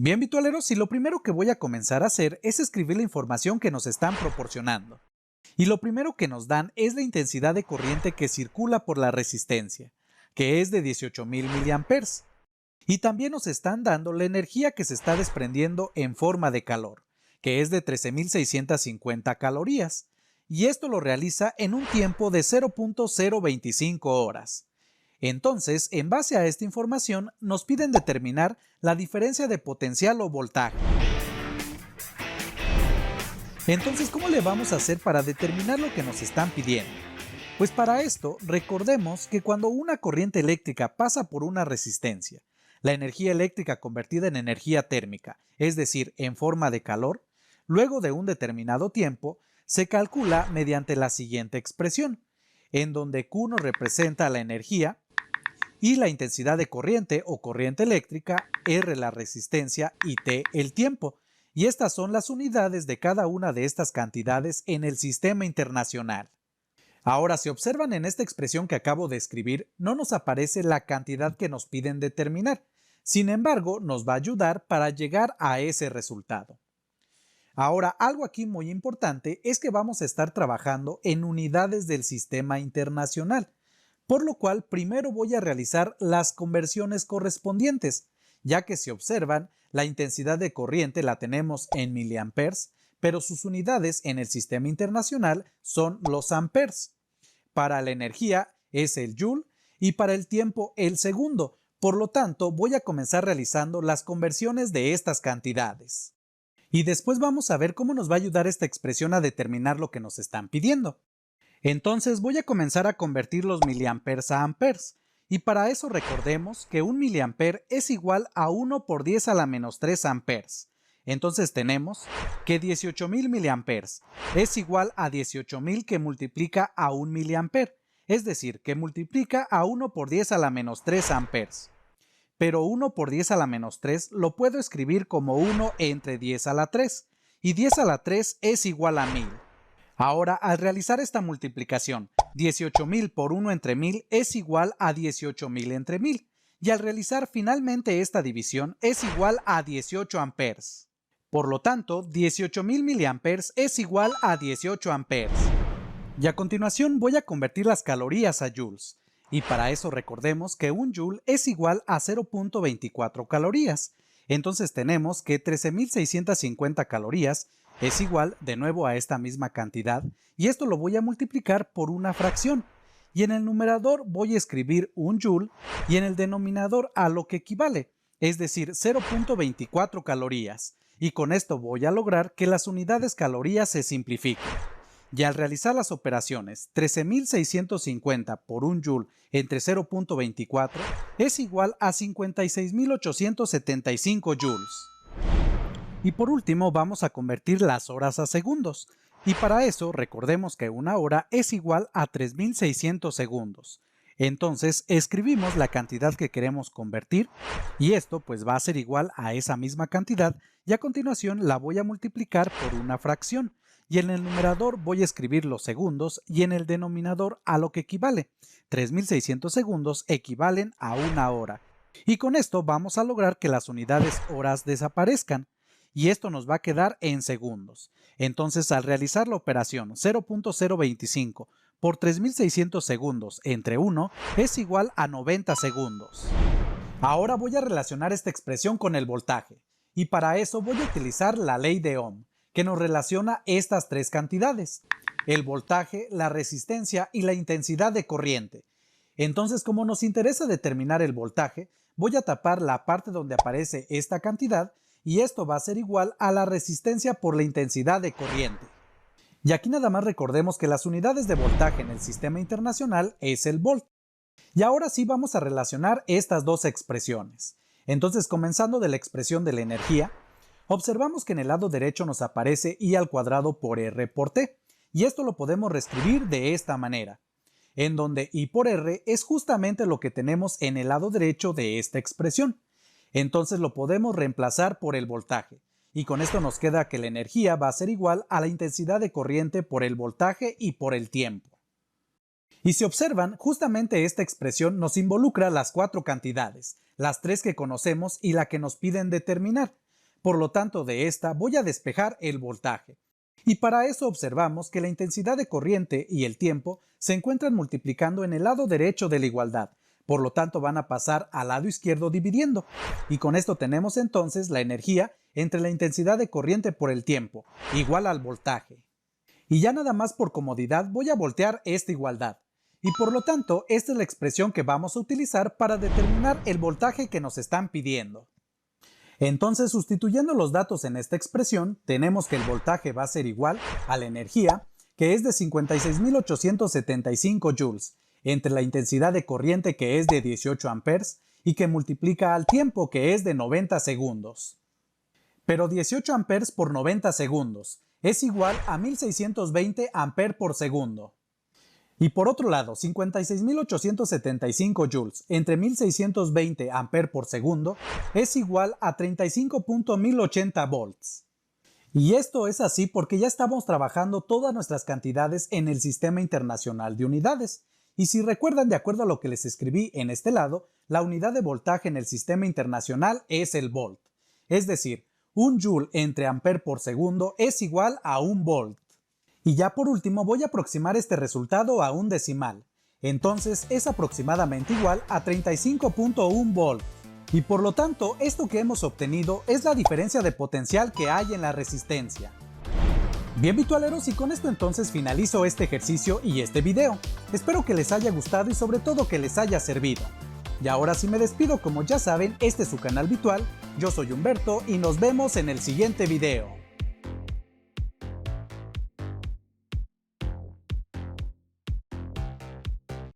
Bien, vitualeros, y lo primero que voy a comenzar a hacer es escribir la información que nos están proporcionando. Y lo primero que nos dan es la intensidad de corriente que circula por la resistencia, que es de 18.000 miliamperes. Y también nos están dando la energía que se está desprendiendo en forma de calor, que es de 13.650 calorías. Y esto lo realiza en un tiempo de 0.025 horas. Entonces, en base a esta información, nos piden determinar la diferencia de potencial o voltaje. Entonces, ¿cómo le vamos a hacer para determinar lo que nos están pidiendo? Pues para esto, recordemos que cuando una corriente eléctrica pasa por una resistencia, la energía eléctrica convertida en energía térmica, es decir, en forma de calor, luego de un determinado tiempo, se calcula mediante la siguiente expresión, en donde Q nos representa la energía y la intensidad de corriente o corriente eléctrica, R la resistencia y T el tiempo. Y estas son las unidades de cada una de estas cantidades en el sistema internacional. Ahora, si observan en esta expresión que acabo de escribir, no nos aparece la cantidad que nos piden determinar. Sin embargo, nos va a ayudar para llegar a ese resultado. Ahora, algo aquí muy importante es que vamos a estar trabajando en unidades del sistema internacional, por lo cual primero voy a realizar las conversiones correspondientes, ya que si observan, la intensidad de corriente la tenemos en miliamperes, pero sus unidades en el sistema internacional son los amperes. Para la energía es el joule y para el tiempo el segundo. Por lo tanto, voy a comenzar realizando las conversiones de estas cantidades. Y después vamos a ver cómo nos va a ayudar esta expresión a determinar lo que nos están pidiendo. Entonces voy a comenzar a convertir los miliamperes a amperes. Y para eso recordemos que un miliampere es igual a 1 por 10 a la menos 3 amperes. Entonces tenemos que 18.000 miliamperes es igual a 18.000 que multiplica a 1 miliampere, es decir, que multiplica a 1 por 10 a la menos 3 amperes. Pero 1 por 10 a la menos 3 lo puedo escribir como 1 entre 10 a la 3, y 10 a la 3 es igual a 1000. Ahora, al realizar esta multiplicación, 18.000 por 1 entre 1000 es igual a 18.000 entre 1000, y al realizar finalmente esta división es igual a 18 amperes. Por lo tanto, 18.000 miliamperes es igual a 18 amperes. Y a continuación voy a convertir las calorías a joules, y para eso recordemos que un joule es igual a 0.24 calorías. Entonces tenemos que 13.650 calorías es igual de nuevo a esta misma cantidad, y esto lo voy a multiplicar por una fracción. Y en el numerador voy a escribir un joule y en el denominador a lo que equivale, es decir, 0.24 calorías. Y con esto voy a lograr que las unidades calorías se simplifiquen. Y al realizar las operaciones, 13.650 por un joule entre 0.24 es igual a 56.875 joules. Y por último vamos a convertir las horas a segundos. Y para eso recordemos que una hora es igual a 3.600 segundos. Entonces escribimos la cantidad que queremos convertir y esto pues va a ser igual a esa misma cantidad y a continuación la voy a multiplicar por una fracción. Y en el numerador voy a escribir los segundos y en el denominador a lo que equivale. 3.600 segundos equivalen a una hora. Y con esto vamos a lograr que las unidades horas desaparezcan. Y esto nos va a quedar en segundos. Entonces, al realizar la operación 0.025 por 3.600 segundos entre 1 es igual a 90 segundos. Ahora voy a relacionar esta expresión con el voltaje. Y para eso voy a utilizar la ley de Ohm, que nos relaciona estas tres cantidades: el voltaje, la resistencia y la intensidad de corriente. Entonces, como nos interesa determinar el voltaje, voy a tapar la parte donde aparece esta cantidad y esto va a ser igual a la resistencia por la intensidad de corriente. Y aquí nada más recordemos que las unidades de voltaje en el sistema internacional es el volt. Y ahora sí vamos a relacionar estas dos expresiones. Entonces, comenzando de la expresión de la energía, observamos que en el lado derecho nos aparece I al cuadrado por R por T, y esto lo podemos reescribir de esta manera, en donde I por R es justamente lo que tenemos en el lado derecho de esta expresión. Entonces lo podemos reemplazar por el voltaje, y con esto nos queda que la energía va a ser igual a la intensidad de corriente por el voltaje y por el tiempo. Y si observan, justamente esta expresión nos involucra las cuatro cantidades, las tres que conocemos y la que nos piden determinar. Por lo tanto, de esta voy a despejar el voltaje. Y para eso observamos que la intensidad de corriente y el tiempo se encuentran multiplicando en el lado derecho de la igualdad. Por lo tanto, van a pasar al lado izquierdo dividiendo. Y con esto tenemos entonces la energía entre la intensidad de corriente por el tiempo, igual al voltaje. Y ya nada más por comodidad voy a voltear esta igualdad. Y por lo tanto, esta es la expresión que vamos a utilizar para determinar el voltaje que nos están pidiendo. Entonces, sustituyendo los datos en esta expresión, tenemos que el voltaje va a ser igual a la energía, que es de 56.875 joules, entre la intensidad de corriente, que es de 18 amperes, y que multiplica al tiempo, que es de 90 segundos. Pero 18 amperes por 90 segundos es igual a 1620 amperes por segundo. Y por otro lado, 56.875 joules entre 1620 amperes por segundo es igual a 35.1080 volts. Y esto es así porque ya estamos trabajando todas nuestras cantidades en el Sistema Internacional de Unidades. Y si recuerdan, de acuerdo a lo que les escribí en este lado, la unidad de voltaje en el Sistema Internacional es el volt. Es decir, 1 joule entre amperes por segundo es igual a 1 volt. Y ya por último voy a aproximar este resultado a un decimal. Entonces es aproximadamente igual a 35.1 volt. Y por lo tanto, esto que hemos obtenido es la diferencia de potencial que hay en la resistencia. Bien, virtualeros, y con esto entonces finalizo este ejercicio y este video. Espero que les haya gustado y sobre todo que les haya servido. Y ahora sí me despido, como ya saben, este es su canal virtual, yo soy Humberto y nos vemos en el siguiente video.